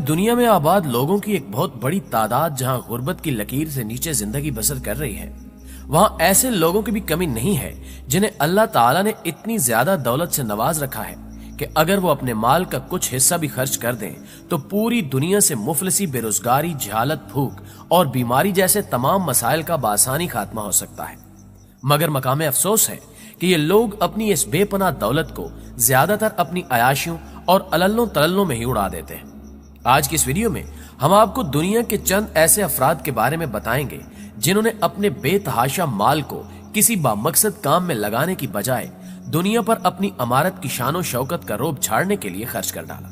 दुनिया में आबाद लोगों की एक बहुत बड़ी तादाद जहां गुर्बत की लकीर से नीचे जिंदगी बसर कर रही है, वहां ऐसे लोगों की भी कमी नहीं है जिन्हें अल्लाह ताला ने इतनी ज्यादा दौलत से नवाज रखा है कि अगर वो अपने माल का कुछ हिस्सा भी खर्च कर दें तो पूरी दुनिया से मुफलिसी, बेरोजगारी, जहालत, भूख और बीमारी जैसे तमाम मसाइल का बासानी खात्मा हो सकता है। मगर मकाम अफसोस है कि ये लोग अपनी इस बेपनाह दौलत को ज्यादातर अपनी अयाशियों और अलल्लों तलल्लों में ही उड़ा देते हैं। आज की इस वीडियो में हम आपको दुनिया के चंद ऐसे अफराद के बारे में बताएंगे जिन्होंने अपने बेतहाशा माल को किसी बामकसद काम में लगाने की बजाय दुनिया पर अपनी अमारत की शानो शौकत का रोब झाड़ने के लिए खर्च कर डाला।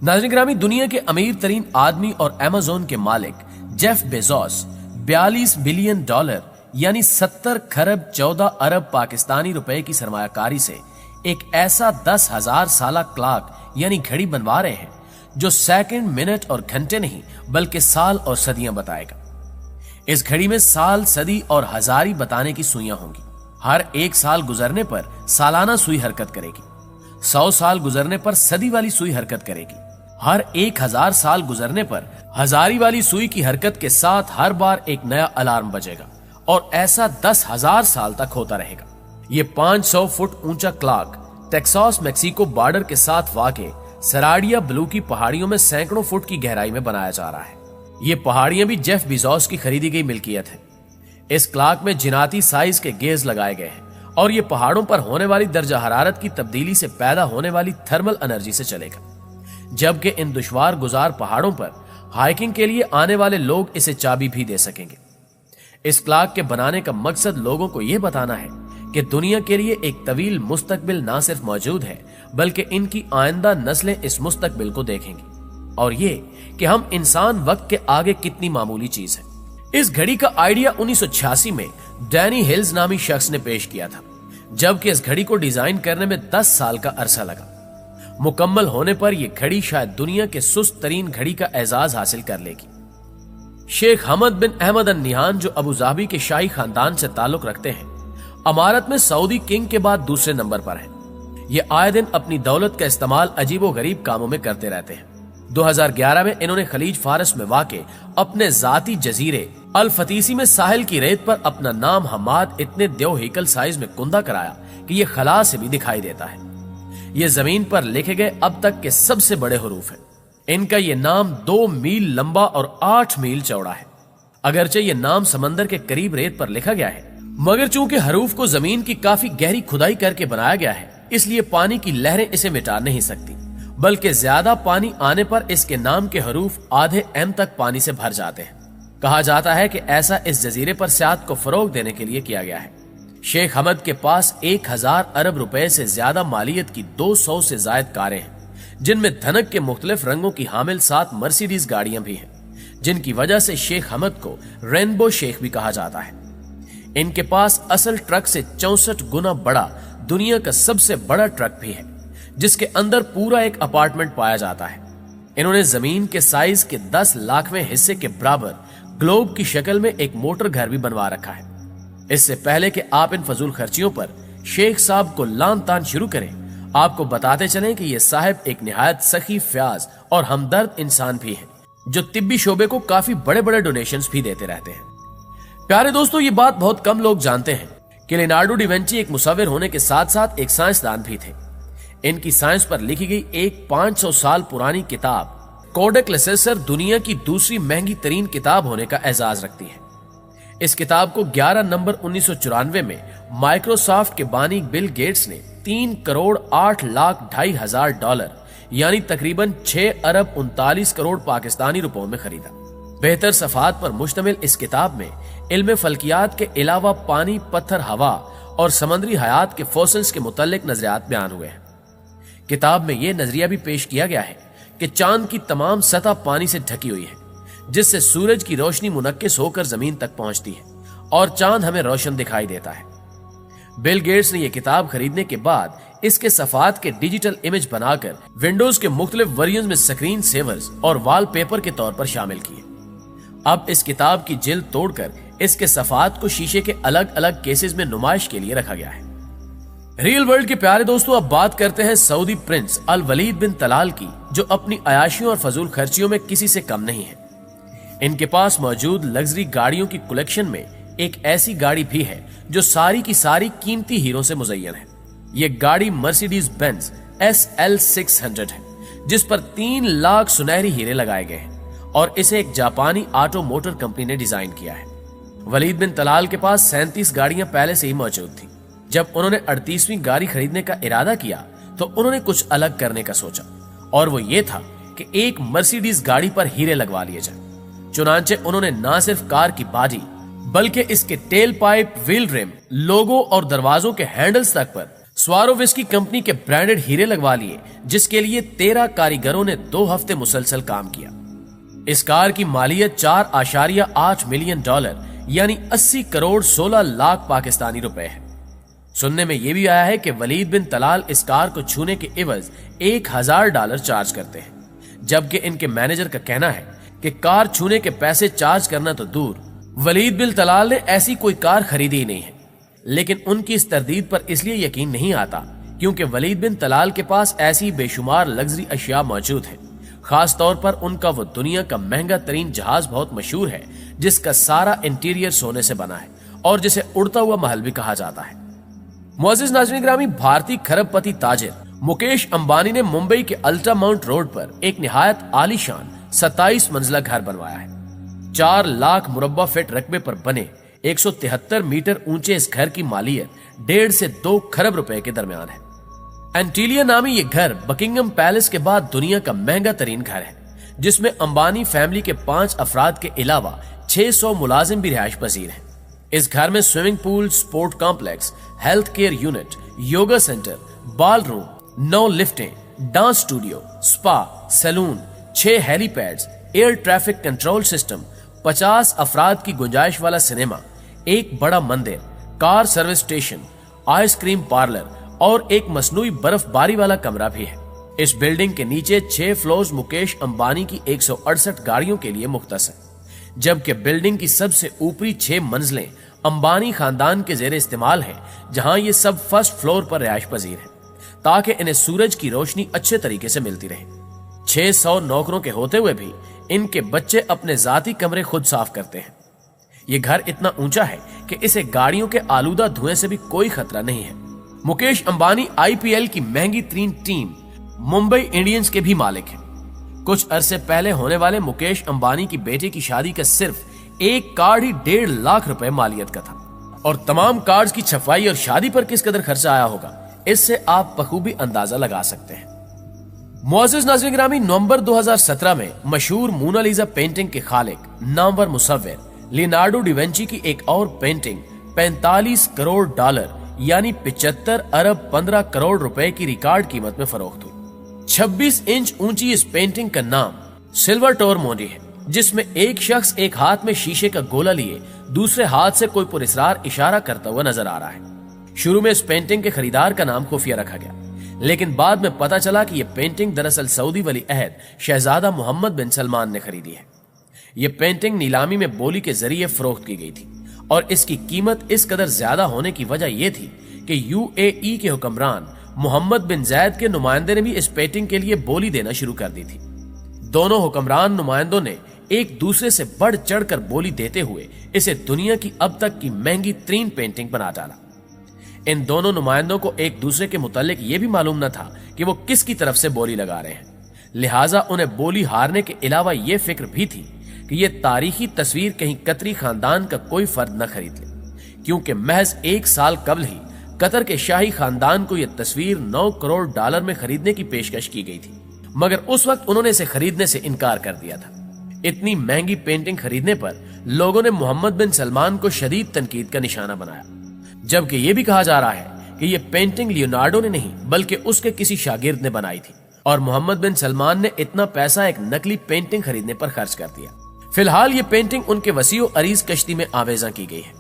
नाज़रीन ग्रामी, दुनिया के अमीर तरीन आदमी और अमेज़न के मालिक जेफ बेजोस 42 बिलियन डॉलर यानी 70 खरब 14 अरब पाकिस्तानी रुपए की सरमायाकारी से एक ऐसा 10,000 साला क्लॉक यानी घड़ी बनवा रहे हैं जो सेकंड, मिनट और घंटे नहीं बल्कि साल और सदियां बताएगा। इस घड़ी में साल, सदी और हजारी बताने की सुइयां होंगी। हर एक साल गुजरने पर सालाना सुई हरकत करेगी। 100 साल गुजरने पर सदी वाली सुई हरकत करेगी। हर 1000 साल गुजरने पर हजारी वाली सुई की हरकत के साथ हर बार एक नया अलार्म बजेगा और ऐसा 10,000 साल तक होता रहेगा। ये 500 फुट ऊंचा क्लॉक टेक्सास मैक्सिको बॉर्डर के साथ वाक़े सराडिया ब्लू की पहाड़ियों में सैकड़ों फुट की गहराई में बनाया जा रहा है। ये पहाड़ियां भी जेफ बेजोस की खरीदी गई मिल्कियत है। इस क्लॉक में जिनाती साइज के गेज लगाए गए हैं और ये पहाड़ों पर होने वाली दर्जा हरारत की तब्दीली से पैदा होने वाली थर्मल एनर्जी से चलेगा, जबकि इन दुश्वार गुजार पहाड़ों पर हाइकिंग के लिए आने वाले लोग इसे चाबी भी दे सकेंगे। इस क्लॉक के बनाने का मकसद लोगों को यह बताना है कि दुनिया के लिए एक तवील मुस्तकबिल ना सिर्फ मौजूद है बल्कि इनकी आइंदा नस्लें इस मुस्तकबिल को देखेंगी, और ये कि हम इंसान वक्त के आगे कितनी मामूली चीज है। इस घड़ी का आइडिया 1986 में डैनी हिल्स नामी शख्स ने पेश किया था, जबकि इस घड़ी को डिजाइन करने में 10 साल का अरसा लगा। मुकम्मल होने पर यह घड़ी शायद दुनिया के सुस्त तरीन घड़ी का एजाज हासिल कर लेगी। शेख हमद बिन अहमद अन निहान, जो अबू धाबी के शाही खानदान से ताल्लुक रखते हैं, अमारत में सऊदी किंग के बाद दूसरे नंबर पर हैं। ये आए दिन अपनी दौलत का इस्तेमाल अजीबो गरीब कामों में करते रहते हैं। 2011 में इन्होंने खलीज फारस में वाक़े अपने जाती जजीरे अल फतीसी में साहिल की रेत पर अपना नाम हमाद इतने देव हेकल साइज में कुंदा कराया कि ये खला से भी दिखाई देता है। ये जमीन पर लिखे गए अब तक के सबसे बड़े हरूफ हैं। इनका ये नाम 2 मील लंबा और 8 मील चौड़ा है। अगरचे ये नाम समंदर के करीब रेत पर लिखा गया है, मगर चूंकि हरूफ को जमीन की काफी गहरी खुदाई करके बनाया गया है, इसलिए पानी की लहरें इसे मिटा नहीं सकती, बल्कि ज्यादा पानी आने पर इसके नाम के हरूफ आधे एम तक पानी से भर जाते हैं। कहा जाता है कि ऐसा इस जजीरे पर सियाहत को फरोग देने के लिए किया गया है। शेख हमद के पास 1000 अरब रुपए से ज्यादा मालियत की 200 से जायद कारें हैं, जिनमें धनक के मुख्तलिफ रंगों की हामिल 7 मर्सिडीज गाड़ियां भी हैं, जिनकी वजह से शेख हमद को रेनबो शेख भी कहा जाता है। इनके पास असल ट्रक से 64 गुना बड़ा दुनिया का सबसे बड़ा ट्रक भी है, जिसके अंदर पूरा एक अपार्टमेंट पाया जाता है। इन्होंने जमीन के साइज के 10 लाखवें हिस्से के बराबर ग्लोब की शक्ल में एक मोटर घर भी बनवा रखा है। इससे पहले कि आप इन फजूल खर्चियों पर शेख साहब को लान तान शुरू करें, आपको बताते चलें कि ये साहब एक निहायत सखी, फ्याज और हमदर्द इंसान भी हैं, जो तिब्बी शोबे को काफी बड़े बड़े डोनेशंस भी देते रहते हैं। प्यारे दोस्तों, ये बात बहुत कम लोग जानते हैं कि लियोनार्डो डी विंची एक मुसव्विर होने के साथ साथ एक साइंसदान भी थे। इनकी साइंस पर लिखी गई एक 500 साल पुरानी किताब कोडेक लेसेसर दुनिया की दूसरी महंगी तरीन किताब होने का एजाज रखती है। इस किताब को 11 नवंबर 1994 में माइक्रोसॉफ्ट के बानी बिल गेट्स ने 3 करोड़ 8 लाख 2.5 हजार डॉलर यानी तकरीबन 6 अरब 39 करोड़ पाकिस्तानी रुपयों में खरीदा। बेहतर सफात पर मुश्तमिल इस किताब में इल्म फल्कियात के अलावा पानी, पत्थर, हवा और समंदरी हयात के फॉसिल्स के मुतल्लिक नजरियात बयान हुए हैं। किताब में यह नजरिया भी पेश किया गया है कि चांद की तमाम सतह पानी से ढकी हुई है, जिससे सूरज की रोशनी मुनक्किस होकर जमीन तक पहुंचती है और चांद हमें रोशन दिखाई देता है। बिल गेट्स ने यह किताब खरीदने के बाद इसके सफात के डिजिटल इमेज बनाकर विंडोज के मुख्तलिफ वर्जन में स्क्रीन सेवर्स और वॉलपेपर के तौर पर शामिल किए। अब इस किताब की जिल्द तोड़कर इसके सफात को शीशे के अलग अलग केसेस में नुमाइश के लिए रखा गया है। रियल वर्ल्ड के प्यारे दोस्तों, अब बात करते हैं सऊदी प्रिंस अल वलीद बिन तलाल की, जो अपनी अयाशियों और फजूल खर्चियों में किसी से कम नहीं है। इनके पास मौजूद लग्जरी गाड़ियों की कलेक्शन में एक ऐसी गाड़ी भी है जो सारी की सारी कीमती हीरों से मुज़य्यन है। ये गाड़ी मर्सिडीज बेंज SL 600 है, जिस पर 3 लाख सुनहरी हीरे लगाए गए हैं और इसे एक जापानी ऑटो मोटर कंपनी ने डिजाइन किया है। वलीद बिन तलाल के पास 37 गाड़ियां पहले से ही मौजूद थी। जब उन्होंने 38वीं गाड़ी खरीदने का इरादा किया तो उन्होंने कुछ अलग करने का सोचा, और वो ये था कि एक मर्सिडीज गाड़ी पर हीरे लगवा लिए जाए। चुनांचे उन्होंने न सिर्फ कार की बॉडी बल्कि इसके टेल पाइप, व्हील रिम, लोगो और दरवाजों के हैंडल्स तक पर स्वारोविस्की कंपनी के ब्रांडेड हीरे लगवा लिए, जिसके लिए 13 कारीगरों ने 2 हफ्ते मुसलसल काम किया। इस कार की मालियत $4.8 मिलियन यानी 80 करोड़ 16 लाख पाकिस्तानी रुपए है। सुनने में यह भी आया है कि वलीद बिन तलाल इस कार को छूने के एवज $1000 चार्ज करते हैं, जबकि इनके मैनेजर का कहना है कि कार छूने के पैसे चार्ज करना तो दूर, वलीद बिन तलाल ने ऐसी कोई कार खरीदी ही नहीं है। लेकिन उनकी इस तरदीद पर इसलिए यकीन नहीं आता क्योंकि वलीद बिन तलाल के पास ऐसी बेशुमार लग्जरी अशिया मौजूद है। खास तौर पर उनका वो दुनिया का महंगा तरीन जहाज बहुत मशहूर है, जिसका सारा इंटीरियर सोने से बना है और जिसे उड़ता हुआ महल भी कहा जाता है। मुअज़्ज़िज़ नाज़रीन ग्रामी, भारतीय खरबपति ताजिर मुकेश अंबानी ने मुंबई के अल्टा माउंट रोड पर एक निहायत आलीशान 27 मंजिला घर बनवाया है। 4 लाख मुरब्बा फीट रकबे पर बने 173 मीटर ऊंचे इस घर की मालियत 1.5 से 2 खरब रुपए के दरमियान है। एंटीलिया नामी ये घर बकिंगम पैलेस के बाद दुनिया का महंगा तरीन घर है, जिसमें अंबानी फैमिली के 5 अफराद के अलावा 600 मुलाजिम भी रिहाइश पजीर हैं। इस घर में swimming pool, sport complex, health care unit, yoga centre, ballroom, 9 लिफ्टें, dance studio, spa, salon, 6 helipads, air traffic control system, 50 अफराद की गुंजाइश वाला सिनेमा, एक बड़ा मंदिर, car service station, ice cream parlour और एक मसनूई बर्फबारी वाला कमरा भी है। इस बिल्डिंग के नीचे 6 फ्लोर्स मुकेश अंबानी की 168 गाड़ियों के लिए मुख्तस है, जबकि बिल्डिंग की सबसे ऊपरी 6 मंजिलें अंबानी खानदान के जेर इस्तेमाल हैं, जहां ये सब फर्स्ट फ्लोर पर रिहाइश पजीर हैं ताकि इन्हें सूरज की रोशनी अच्छे तरीके से मिलती रहे। 600 नौकरों के होते हुए भी इनके बच्चे अपने जाती कमरे खुद साफ करते हैं। ये घर इतना ऊंचा है कि इसे गाड़ियों के आलूदा धुएं से भी कोई खतरा नहीं है। मुकेश अंबानी IPL की महंगी तरीन टीम मुंबई इंडियंस के भी मालिक हैं। कुछ अरसे पहले होने वाले मुकेश अंबानी की बेटे की शादी का सिर्फ एक कार्ड ही 1.5 लाख रुपए मालियत का था, और तमाम कार्ड्स की छपाई और शादी पर किस कदर खर्चा आया होगा, इससे आप बखूबी अंदाजा लगा सकते हैं। मुअज़्ज़िज़ नाज़रीन ग्रामी, नवंबर 2017 में मशहूर मोनालिसा पेंटिंग के खालिक नामवर मुसव्विर लियोनार्डो डी विंची की एक और पेंटिंग $45 करोड़ यानी 75 अरब 15 करोड़ रुपए की रिकॉर्ड कीमत में फरोख्त हुई। 26 इंच ऊंची इस पेंटिंग का नाम सिल्वर टोर मोंडी है, जिसमें एक शख्स एक हाथ में शीशे का गोला लिए दूसरे हाथ से कोई पुरस्कार इशारा करता हुआ नजर आ रहा है। शुरू में इस पेंटिंग के खरीदार का नाम खुफिया रखा गया, लेकिन बाद में पता चला कि यह पेंटिंग दरअसल सऊदी वली अहद शहजादा मोहम्मद बिन सलमान ने खरीदी है। यह पेंटिंग नीलामी में बोली के जरिए फरोख्त की गई थी, और इसकी कीमत इस कदर ज्यादा होने की वजह यह थी कि UAE के हुक्मरान मोहम्मद बिन जैद के नुमाइंदे ने भी इस पेंटिंग के लिए बोली देना शुरू कर दी थी। दोनों हुक्मरान नुमाइंदों ने एक दूसरे से बढ़ चढ़कर बोली देते हुए इसे दुनिया की अब तक की महंगी तरीन पेंटिंग बना डाला। इन दोनों नुमाइंदों को एक दूसरे के मुतालिक ये भी मालूम न था कि वो किसकी तरफ से बोली लगा रहे हैं, लिहाजा उन्हें बोली हारने के अलावा ये फिक्र भी थी कि ये तारीखी तस्वीर कहीं कतरी खानदान का कोई फर्द न खरीद ले, क्योंकि महज 1 साल कबल ही कतर के शाही खानदान को यह तस्वीर $9 करोड़ में खरीदने की पेशकश की गई थी, मगर उस वक्त उन्होंने इसे खरीदने से इनकार कर दिया था। इतनी महंगी पेंटिंग खरीदने पर लोगों ने मोहम्मद बिन सलमान को शदीद तनकीद का निशाना बनाया, जबकि यह भी कहा जा रहा है कि यह पेंटिंग लियोनार्डो ने नहीं बल्कि उसके किसी शागिर्द ने बनाई थी, और मोहम्मद बिन सलमान ने इतना पैसा एक नकली पेंटिंग खरीदने पर खर्च कर दिया। फिलहाल ये पेंटिंग उनके वसीओ अरीज कश्ती में आवेजा की गई है।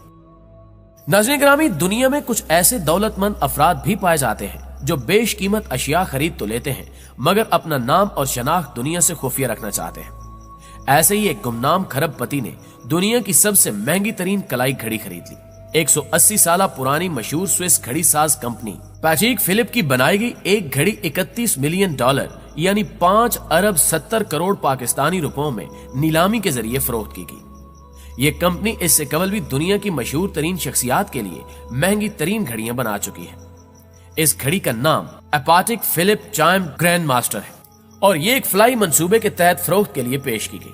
नाज़रीन ग्रामी, दुनिया में कुछ ऐसे दौलतमंद अफराद भी पाए जाते हैं जो बेशकीमत अशिया खरीद तो लेते हैं, मगर अपना नाम और शनाख्त दुनिया से खुफिया रखना चाहते हैं। ऐसे ही एक गुमनाम खरबपति ने दुनिया की सबसे महंगी तरीन कलाई घड़ी खरीद ली, 180 साल पुरानी मशहूर स्विस घड़ी साज कंपनी पैटेक फिलिप की बनाई गई एक घड़ी $31 मिलियन यानी 5 अरब 70 करोड़ पाकिस्तानी रुपयों में नीलामी के जरिए फरोख्त की गई। ये कंपनी इससे कबल भी दुनिया की मशहूर तरीन शख्सियात के लिए महंगी तरीन घड़ियां बना चुकी है। इस घड़ी का नाम Patek Philippe chime grand master है और ये एक फ्लाई मंसूबे के तहत फरोख्त के लिए पेश की गई।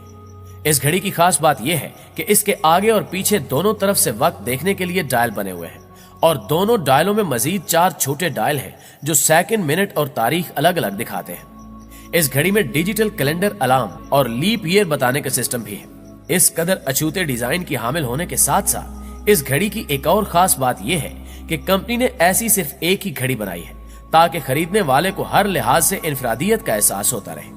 इस घड़ी की खास बात यह है कि इसके आगे और पीछे दोनों तरफ से वक्त देखने के लिए डायल बने हुए हैं और दोनों डायलों में मजीद 4 छोटे डायल हैं जो सेकंड, मिनट और तारीख अलग अलग दिखाते हैं। इस घड़ी में डिजिटल कैलेंडर अलार्म और लीप ईयर बताने का सिस्टम भी है। इस कदर अछूते डिजाइन की हामिल होने के साथ साथ इस घड़ी की एक और खास बात यह है कि कंपनी ने ऐसी सिर्फ एक ही घड़ी बनाई है ताकि खरीदने वाले को हर लिहाज से इनफरादियत का एहसास होता रहे।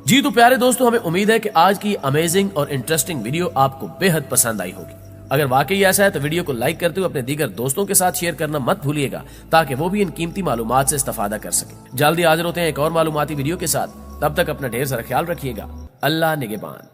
जी तो प्यारे दोस्तों, हमें उम्मीद है कि आज की अमेजिंग और इंटरेस्टिंग वीडियो आपको बेहद पसंद आई होगी। अगर वाकई ऐसा है तो वीडियो को लाइक करते हुए अपने दीगर दोस्तों के साथ शेयर करना मत भूलिएगा ताकि वो भी इन कीमती मालूमात से इस्तेफादा कर सके। जल्दी हाजिर होते हैं एक और मालूमाती वीडियो के साथ। तब तक अपना ढेर सारा ख्याल रखिएगा। अल्लाह निगहबान।